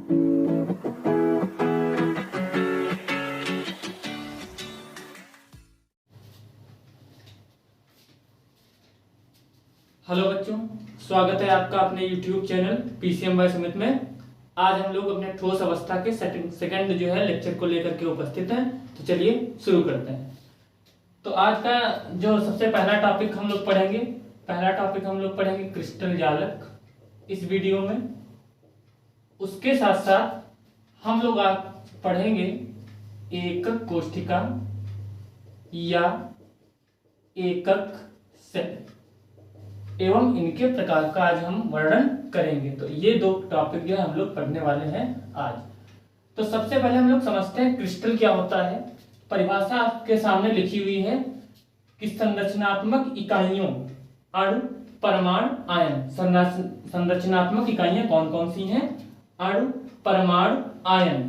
Hello बच्चों, स्वागत है आपका अपने YouTube channel PCM by Sumit में। आज हम लोग अपने ठोस अवस्था के सेकंड जो है लेक्चर को लेकर के उपस्थित हैं। तो चलिए शुरू करते हैं। तो आज का जो सबसे पहला टॉपिक हम लोग पढ़ेंगे क्रिस्टल जालक इस वीडियो में। उसके साथ साथ हम लोग आज पढ़ेंगे एकक कोष्ठिका या एकक सेल एवं इनके प्रकार का आज हम वर्णन करेंगे। तो ये दो टॉपिक जो है हम लोग पढ़ने वाले हैं आज। तो सबसे पहले हम लोग समझते हैं क्रिस्टल क्या होता है। परिभाषा आपके सामने लिखी हुई है कि संरचनात्मक इकाइयों अणु, परमाणु, आयन। संरचनात्मक इकाइयां कौन कौन सी हैं? अणु, परमाणु, आयन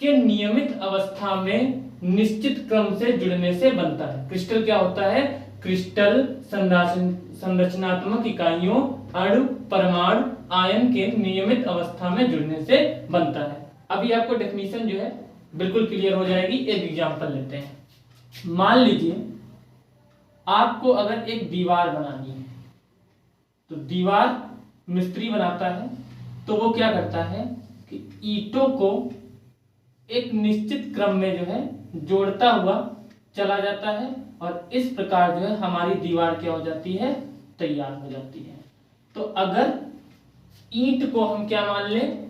के नियमित अवस्था में निश्चित क्रम से जुड़ने से बनता है। क्रिस्टल क्या होता है? क्रिस्टल संरचनात्मक इकाइयों अणु, परमाणु, आयन के नियमित अवस्था में जुड़ने से बनता है। अभी आपको डेफिनेशन जो है बिल्कुल क्लियर हो जाएगी। एक एग्जांपल लेते हैं। मान लीजिए आपको अगर एक दीवार बनानी है, तो दीवार मिस्त्री बनाता है तो वो क्या करता है कि ईंटों को एक निश्चित क्रम में जो है जोड़ता हुआ चला जाता है और इस प्रकार जो है हमारी दीवार क्या हो जाती है? तैयार हो जाती है। तो अगर ईंट को हम क्या मान लें?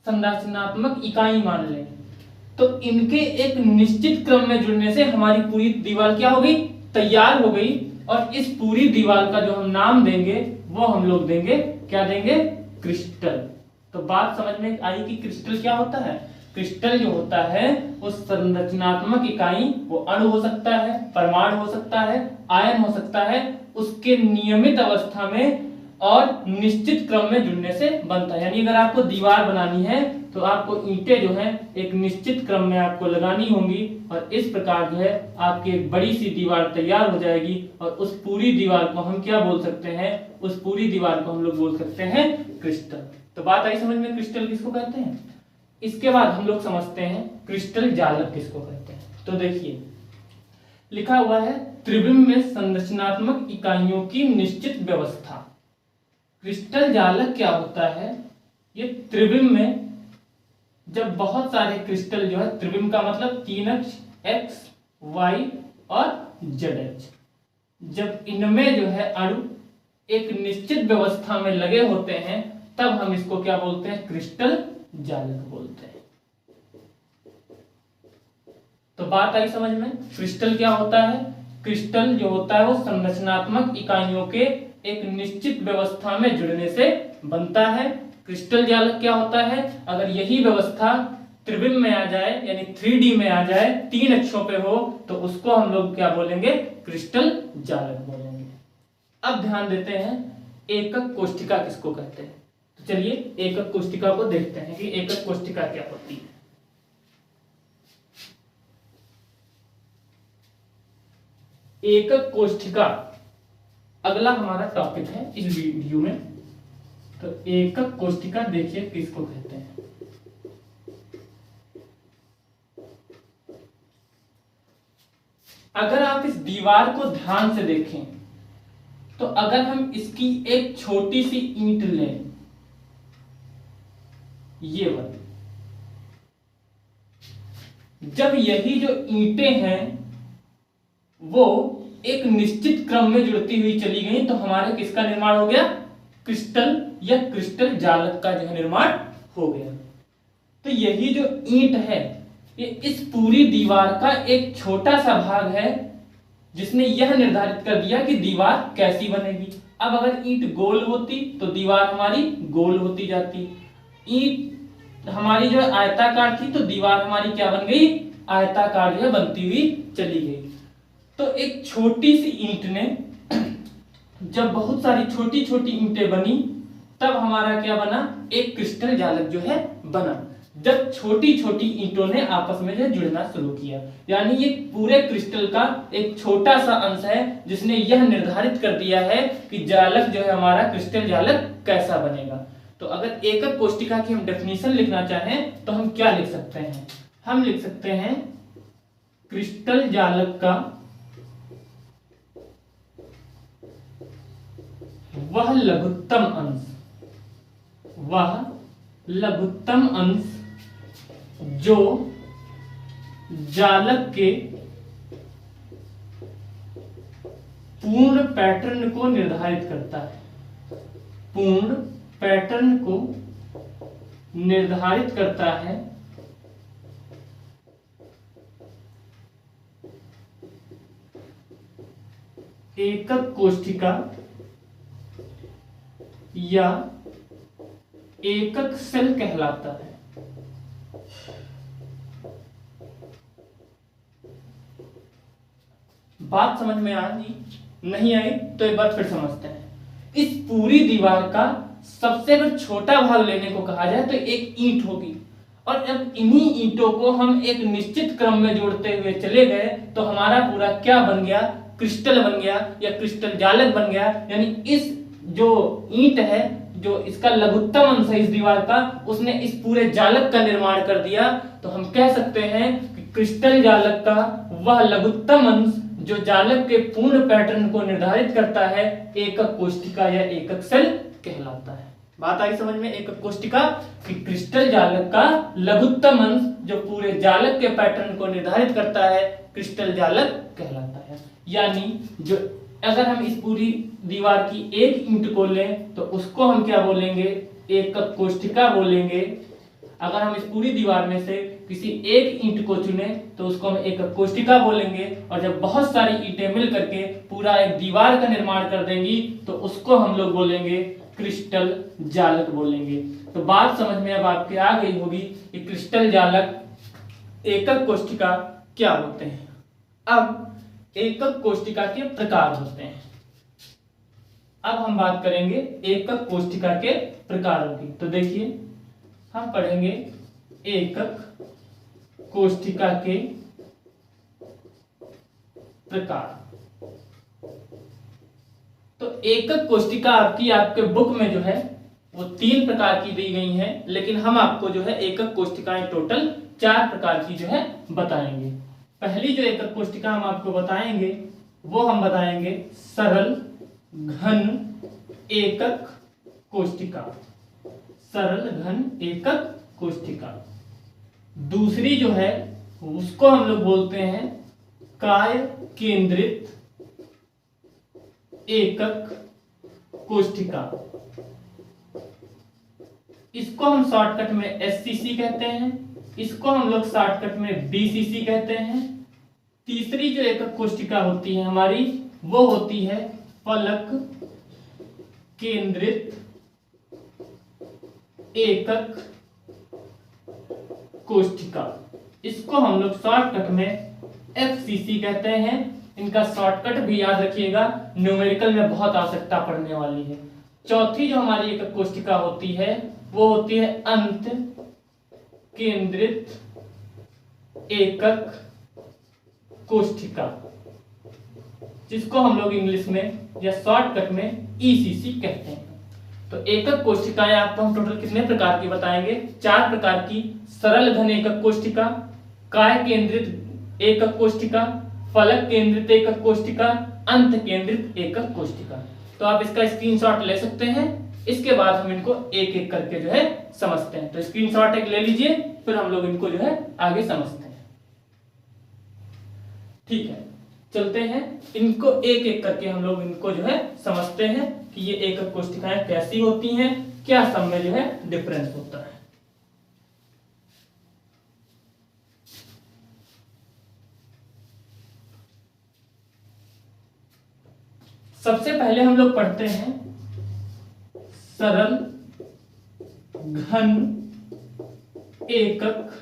संरचनात्मक इकाई मान लें, तो इनके एक निश्चित क्रम में जुड़ने से हमारी पूरी दीवार क्या हो गई? तैयार हो गई। और इस पूरी दीवार का जो हम नाम देंगे वो हम लोग देंगे, क्या देंगे? क्रिस्टल। तो बात समझ में आई कि क्रिस्टल क्या होता है। क्रिस्टल जो होता है वो संरचनात्मक इकाई, वो अणु हो सकता है, परमाणु हो सकता है, आयन हो सकता है, उसके नियमित अवस्था में और निश्चित क्रम में जुड़ने से बनता है। यानी अगर आपको दीवार बनानी है तो आपको ईंटें जो है एक निश्चित क्रम में आपको लगानी होंगी और इस प्रकार जो है आपकी एक बड़ी सी दीवार तैयार हो जाएगी। और उस पूरी दीवार को हम क्या बोल सकते हैं? उस पूरी दीवार को हम लोग बोल सकते हैं क्रिस्टल। तो बात आई समझ में, क्रिस्टल किसको कहते हैं। इसके बाद हम लोग समझते हैं क्रिस्टल जालक किसको कहते हैं। तो देखिए लिखा हुआ है त्रिविम में संरचनात्मक इकाइयों की निश्चित व्यवस्था। क्रिस्टल जालक क्या होता है? ये त्रिविम में जब बहुत सारे क्रिस्टल जो है, त्रिविम का मतलब तीन अक्ष एक्स, वाई और जेड अक्ष, जब इनमें जो है अणु एक निश्चित व्यवस्था में लगे होते हैं तब हम इसको क्या बोलते हैं? क्रिस्टल जालक बोलते हैं। तो बात आई समझ में। क्रिस्टल क्या होता है? क्रिस्टल जो होता है वो संरचनात्मक इकाइयों के एक निश्चित व्यवस्था में जुड़ने से बनता है। क्रिस्टल जालक क्या होता है? अगर यही व्यवस्था त्रिविम में आ जाए यानी 3D में आ जाए, तीन अक्षों पे हो, तो उसको हम लोग क्या बोलेंगे? क्रिस्टल जालक बोलेंगे। अब ध्यान देते हैं एकक कोष्ठिका किसको कहते हैं। तो चलिए एकक कोष्ठिका को देखते हैं कि एकक कोष्ठिका क्या होती है। एकक कोष्ठिका अगला हमारा टॉपिक है इस वीडियो में। तो एकक कोष्ठिका देखिए किसको कहते हैं। अगर आप इस दीवार को ध्यान से देखें तो अगर हम इसकी एक छोटी सी ईंट लें, ये वाली, जब यही जो ईंटें हैं वो एक निश्चित क्रम में जुड़ती हुई चली गई तो हमारे किसका निर्माण हो गया? क्रिस्टल या क्रिस्टल जालक का जो निर्माण हो गया। तो यही जो ईंट है ये इस पूरी दीवार का एक छोटा सा भाग है जिसने यह निर्धारित कर दिया कि दीवार कैसी बनेगी। अब अगर ईंट गोल होती तो दीवार हमारी गोल होती जाती, ईंट हमारी जो आयताकार थी तो दीवार हमारी क्या बन गई? आयताकार जो है बनती हुई चली गई। तो एक छोटी सी ईंट ने जब बहुत सारी छोटी छोटी ईंटें बनी तब हमारा क्या बना? एक क्रिस्टल जालक जो है बना। जब छोटी छोटी ईंटों ने आपस में जो जुड़ना शुरू किया, यानी ये पूरे क्रिस्टल का एक छोटा सा अंश है जिसने यह निर्धारित कर दिया है कि जालक जो है हमारा क्रिस्टल जालक कैसा बनेगा। तो अगर एकक कोष्टिका की हम डेफिनेशन लिखना चाहें तो हम क्या लिख सकते हैं? हम लिख सकते हैं क्रिस्टल जालक का वह लघुत्तम अंश जो जालक के पूर्ण पैटर्न को निर्धारित करता है। पूर्ण पैटर्न को निर्धारित करता है एकक कोष्ठिका या एकक सेल कहलाता है। बात समझ में आई? नहीं आई तो एक बार फिर समझते हैं। इस पूरी दीवार का सबसे अगर छोटा भाग लेने को कहा जाए तो एक ईंट होगी, और अब इन्हीं ईंटों को हम एक निश्चित क्रम में जोड़ते हुए चले गए तो हमारा पूरा क्या बन गया? क्रिस्टल बन गया या क्रिस्टल जालक बन गया। यानी इस जो ईंट है, जो इसका लघुत्तम अंश है इस दीवार का, उसने इस पूरे जालक का निर्माण कर दिया। तो हम कह सकते हैं कि क्रिस्टल जालक का वह लघुत्तम अंश जो जालक के पूर्ण पैटर्न को निर्धारित करता है एकक कोष्ठिका या एकक सेल कहलाता है। बात आई समझ में? एकक कोष्ठिका कि क्रिस्टल जालक का लघुत्तम अंश जो पूरे जालक के पैटर्न को निर्धारित करता है क्रिस्टल जालक कहलाता है। यानी जो अगर हम इस पूरी दीवार की एक ईंट को लें तो उसको हम क्या बोलेंगे? एकक कोष्ठिका बोलेंगे। अगर हम इस पूरी दीवार में से किसी एक ईंट को चुने तो उसको हम एकक कोष्ठिका बोलेंगे, और जब बहुत सारी ईंटें मिल करके पूरा एक दीवार का निर्माण कर देंगी तो उसको हम लोग बोलेंगे क्रिस्टल जालक बोलेंगे। तो बात समझ में अब आपके आ गई होगी कि क्रिस्टल जालक, एकक कोष्ठिका क्या होते हैं। अब एकक कोष्ठिका के प्रकार होते हैं। अब हम बात करेंगे एकक कोष्ठिका के प्रकारों की। तो देखिए हम पढ़ेंगे एकक कोष्ठिका के प्रकार। तो एकक कोष्ठिका आपके बुक में जो है वो 3 प्रकार की दी गई है, लेकिन हम आपको जो है एकक कोष्ठिकाएं टोटल 4 प्रकार की जो है बताएंगे। पहली जो एकक कोष्ठिका हम आपको बताएंगे वो हम बताएंगे सरल घन एकक कोष्ठिका। सरल घन एकक कोष्ठिका। दूसरी जो है उसको हम लोग बोलते हैं काय केंद्रित एकक कोष्ठिका। इसको हम शॉर्टकट में एससीसी कहते हैं, इसको हम लोग शॉर्टकट में बीसीसी कहते हैं। तीसरी जो एकक कोष्ठिका होती है हमारी वो होती है फलक केंद्रित एकक कोष्ठिका। इसको हम लोग शॉर्टकट में एफसीसी कहते हैं। इनका शॉर्टकट भी याद रखिएगा, न्यूमेरिकल में बहुत आवश्यकता पड़ने वाली है। चौथी जो हमारी एकक कोष्ठिका होती है वो होती है अंत केंद्रित एकक कोष्ठिका, जिसको हम लोग इंग्लिश में या शॉर्टकट में ईसीसी कहते हैं। तो एकक कोष्ठिकाएं आपको हम टोटल कितने प्रकार की बताएंगे? 4 प्रकार की। सरल घन एकक कोष्ठिका, काय केंद्रित एकक कोष्ठिका, फलक केंद्रित एकक कोष्ठिका, अंत केंद्रित एकक कोष्ठिका। तो आप इसका स्क्रीनशॉट ले सकते हैं। इसके बाद हम इनको एक एक करके जो है समझते हैं। तो स्क्रीनशॉट एक ले लीजिए, फिर हम लोग इनको जो है आगे समझते हैं। ठीक है, चलते हैं, इनको एक एक करके हम लोग इनको जो है समझते हैं कि ये एकक कोष्ठिकाएं कैसी होती हैं, क्या सब में जो है डिफरेंस होता है। सबसे पहले हम लोग पढ़ते हैं सरल घन एकक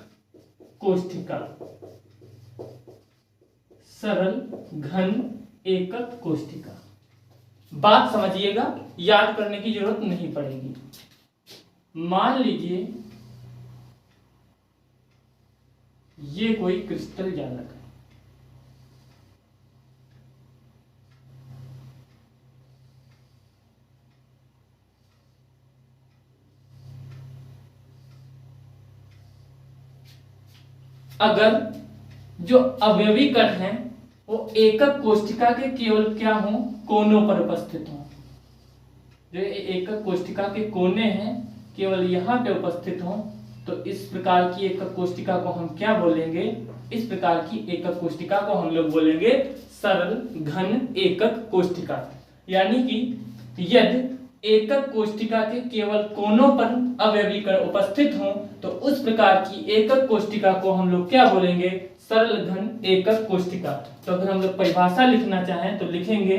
कोष्ठिका। सरल घन एकक कोष्ठिका। बात समझिएगा, याद करने की जरूरत नहीं पड़ेगी। मान लीजिए ये कोई क्रिस्टल जालक है। अगर जो अवयवी कण हैं वो एकक कोष्ठिका के केवल क्या हों, कोनों पर उपस्थित हों। जो एकक कोष्ठिका के कोने हैं केवल यहाँ पे उपस्थित हों, तो इस प्रकार की एकक कोष्ठिका को हम क्या बोलेंगे, इस प्रकार की एकक कोष्ठिका को हम लोग बोलेंगे सरल घन एकक कोष्ठिका। यानी कि यदि एकक कोष्ठिका के केवल कोनों पर अवयवी कण उपस्थित हों तो उस प्रकार की एकक कोष्ठिका को हम लोग क्या बोलेंगे, सरल घन एकक कोष्ठिका। तो अगर हम लोग परिभाषा लिखना चाहें तो लिखेंगे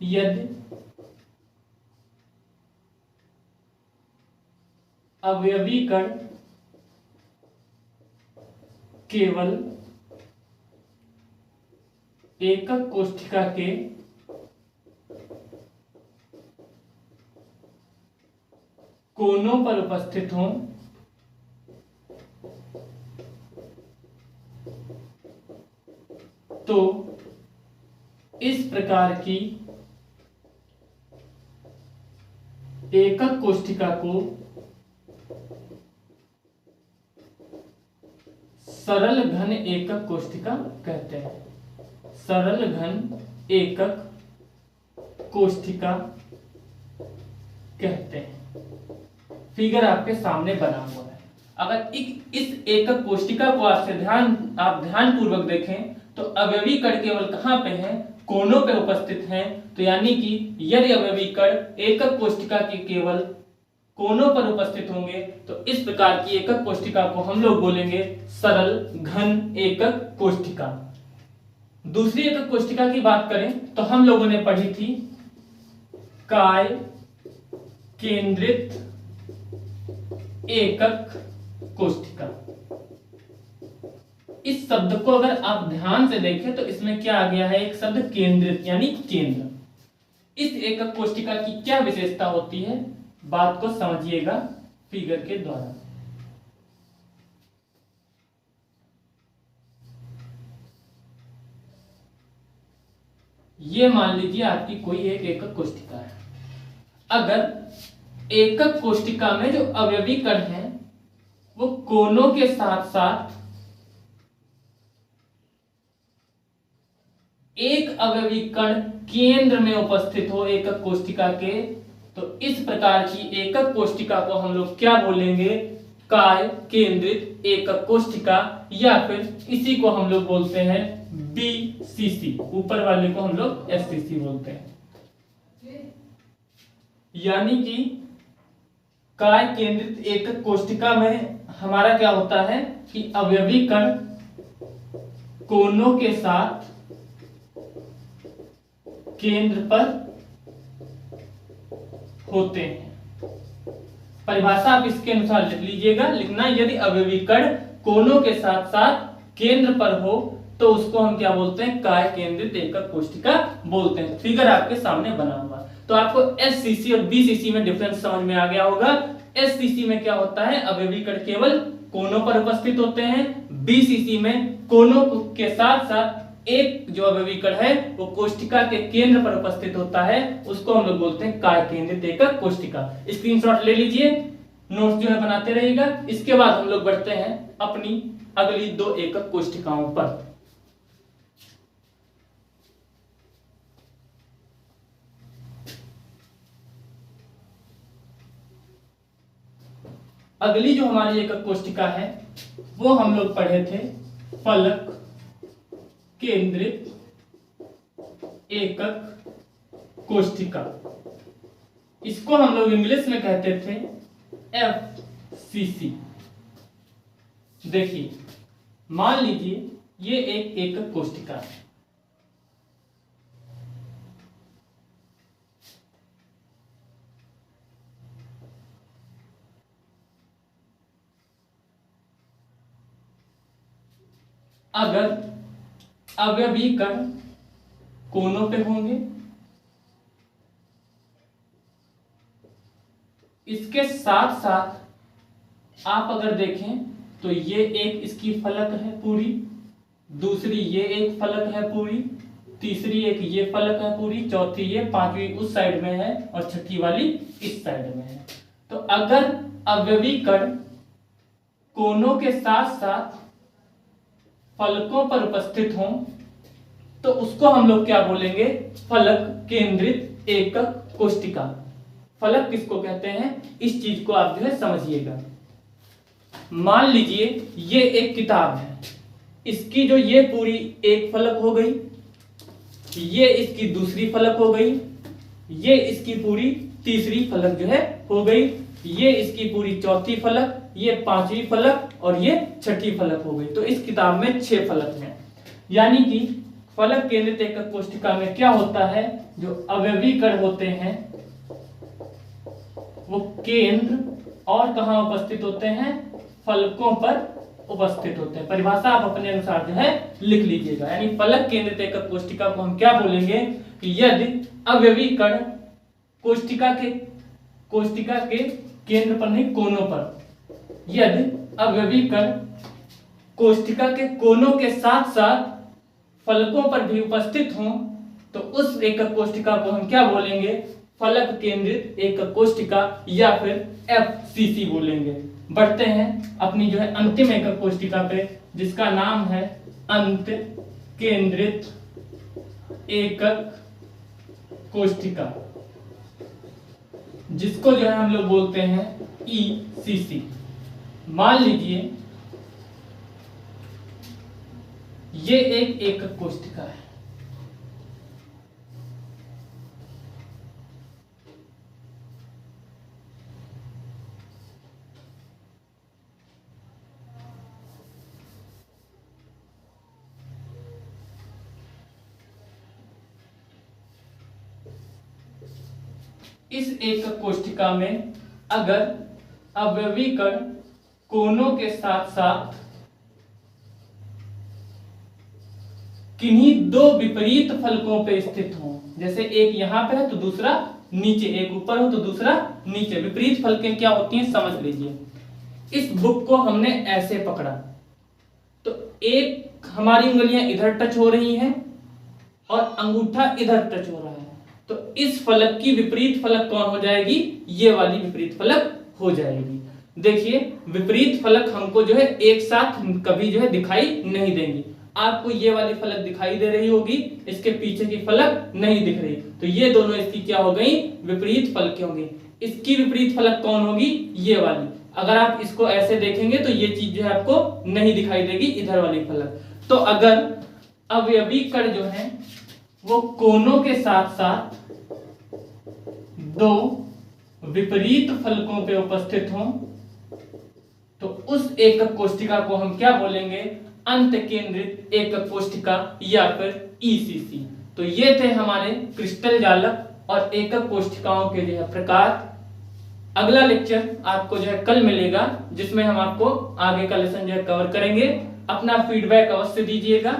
यदि अवयवी कण केवल एकक कोष्ठिका के कोनों पर उपस्थित हों तो इस प्रकार की एकक कोष्ठिका को सरल घन एकक कोष्ठिका कहते हैं। सरल घन एकक कोष्ठिका कहते हैं। फिगर आपके सामने बना हुआ है। अगर इस एकक कोष्ठिका को आप ध्यान पूर्वक देखें तो अवयवी कण केवल कहां पे हैं, कोनों पे उपस्थित हैं। तो यानी कि यदि अवयवी कण एकक कोष्ठिका के केवल कोनों पर उपस्थित होंगे तो इस प्रकार की एकक कोष्ठिका को हम लोग बोलेंगे सरल घन एकक कोष्ठिका। दूसरी एकक कोष्ठिका की बात करें तो हम लोगों ने पढ़ी थी काय केंद्रित एकक कोष्ठिका। इस शब्द को अगर आप ध्यान से देखें तो इसमें क्या आ गया है, एक शब्द केंद्रित यानी केंद्र। इस एकक कोष्ठिका की क्या विशेषता होती है, बात को समझिएगा फिगर के द्वारा। ये मान लीजिए आपकी कोई एक एकक कोष्ठिका है। अगर एकक कोष्ठिका में जो अवयवी कण हैं वो कोनों के साथ साथ एक अवयवी कण केंद्र में उपस्थित हो एकक कोष्ठिका के, तो इस प्रकार की एकक कोष्ठिका को हम लोग क्या बोलेंगे, काय केंद्रित एकक कोष्ठिका, या फिर इसी को हम लोग बोलते हैं बीसीसी। ऊपर वाले को हम लोग एससीसी बोलते हैं। यानी कि काय केंद्रित एकक कोष्ठिका में हमारा क्या होता है कि अवयवी कण कोनों के साथ केंद्र पर होते हैं। परिभाषा आप इसके अनुसार लिख लीजिएगा। लिखना यदि अवयवी कण कोनों के साथ साथ केंद्र पर हो तो उसको हम क्या बोलते हैं, काय केंद्रित एकक कोष्ठिका बोलते हैं। फिगर आपके सामने बना हुआ। तो आपको एससीसी और बीसीसी में डिफरेंस समझ में आ गया होगा। एससीसी में क्या होता है, अवयवी कण केवल कोनों पर उपस्थित होते हैं। बीसीसी में कोनों के साथ साथ एक जो अवयवी कण है वो कोष्ठिका के केंद्र पर उपस्थित होता है, उसको हम लोग बोलते हैं काय केंद्रित एकक कोष्ठिका। स्क्रीनशॉट ले लीजिए, नोट्स जो है बनाते रहिएगा। इसके बाद हम लोग बढ़ते हैं अपनी अगली दो एकक कोष्ठिकाओं पर। अगली जो हमारी एकक कोष्ठिका है वो हम लोग पढ़े थे फलक केंद्रित एकक कोष्ठिका। इसको हम लोग इंग्लिश में कहते थे एफसीसी। देखिए, मान लीजिए ये एक एकक कोष्ठिका है। अगर अवयवी कण कोनों पे होंगे, इसके साथ साथ आप अगर देखें तो ये एक इसकी फलक है पूरी, दूसरी ये एक फलक है पूरी, तीसरी एक ये फलक है पूरी, चौथी ये, पांचवी उस साइड में है और छठी वाली इस साइड में है। तो अगर अवयवी कण कोनों के साथ साथ फलकों पर उपस्थित हों तो उसको हम लोग क्या बोलेंगे, फलक केंद्रित एकक कोष्टिका। फलक किसको कहते हैं, इस चीज को आप जो है समझिएगा। मान लीजिए ये एक किताब है, इसकी जो ये पूरी एक फलक हो गई, ये इसकी दूसरी फलक हो गई, ये इसकी पूरी तीसरी फलक जो है हो गई, ये इसकी पूरी चौथी फलक, ये पांचवी फलक और ये छठी फलक हो गई। तो इस किताब में 6 फलक हैं। यानी कि फलक केंद्रित एकक कोष्टिका में क्या होता है, जो अवयवी कण होते हैं वो केंद्र और कहां उपस्थित होते हैं, फलकों पर उपस्थित होते हैं। परिभाषा आप अपने अनुसार जो है लिख लीजिएगा। यानी फलक केंद्रित एकक कोष्टिका को हम क्या बोलेंगे कि यदि अवयवी कण कोष्टिका के केंद्र पर नहीं, कोनों पर, यदि अवयवी कण कोष्टिका के कोनों के साथ साथ फलकों पर भी उपस्थित हों तो उस एकक कोष्टिका को हम क्या बोलेंगे, फलक केंद्रित एकक कोष्टिका या फिर FCC बोलेंगे। बढ़ते हैं अपनी जो है अंतिम एकक कोष्टिका पे, जिसका नाम है अंत केंद्रित एकक कोष्टिका, जिसको जो है हम लोग बोलते हैं ECC। मान लीजिए ये एक एकक कोष्टिका है, इस एकक कोष्टिका में अगर अवयवी कण कोनों के साथ साथ किन्हीं 2 विपरीत फलकों पे स्थित हों, जैसे एक यहां पे है तो दूसरा नीचे, एक ऊपर हो तो दूसरा नीचे, विपरीत फलकें क्या होती हैं समझ लीजिए। इस बुक को हमने ऐसे पकड़ा तो एक हमारी उंगलियां इधर टच हो रही हैं और अंगूठा इधर टच हो रहा है, तो इस फलक की विपरीत फलक कौन हो जाएगी, ये वाली विपरीत फलक हो जाएगी। देखिए विपरीत फलक हमको जो है एक साथ कभी जो है दिखाई नहीं देंगी। आपको ये वाली फलक दिखाई दे रही होगी, इसके पीछे की फलक नहीं दिख रही, तो ये दोनों इसकी क्या हो गई, विपरीत फलकें होंगी। इसकी विपरीत फलक कौन होगी, ये वाली। अगर आप इसको ऐसे देखेंगे तो ये चीज जो है आपको नहीं दिखाई देगी, इधर वाली फलक। तो अगर अवयवी कण जो है वो कोनों के साथ साथ 2 विपरीत फलकों पे उपस्थित हों तो उस एकक कोष्टिका को हम क्या बोलेंगे, अंत केंद्रित एकक कोष्टिका या फिर ECC। तो ये थे हमारे क्रिस्टल जालक और एकक कोष्टिकाओं के जो है प्रकार। अगला लेक्चर आपको जो है कल मिलेगा, जिसमें हम आपको आगे का लेसन जो है कवर करेंगे। अपना फीडबैक अवश्य दीजिएगा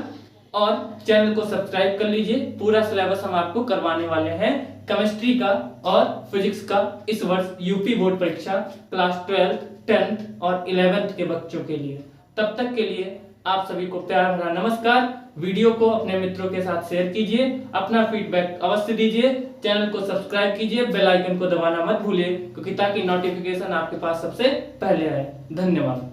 और चैनल को सब्सक्राइब कर लीजिए। पूरा सिलेबस हम आपको करवाने वाले हैं केमिस्ट्री का और फिजिक्स का इस वर्ष यूपी बोर्ड परीक्षा क्लास 12th, 10th और 11th के बच्चों के लिए। तब तक के लिए आप सभी को प्यार भरा नमस्कार। वीडियो को अपने मित्रों के साथ शेयर कीजिए, अपना फीडबैक अवश्य दीजिए, चैनल को सब्सक्राइब कीजिए, बेल आइकन को दबाना मत भूलिए, क्योंकि ताकि नोटिफिकेशन आपके पास सबसे पहले आए। धन्यवाद।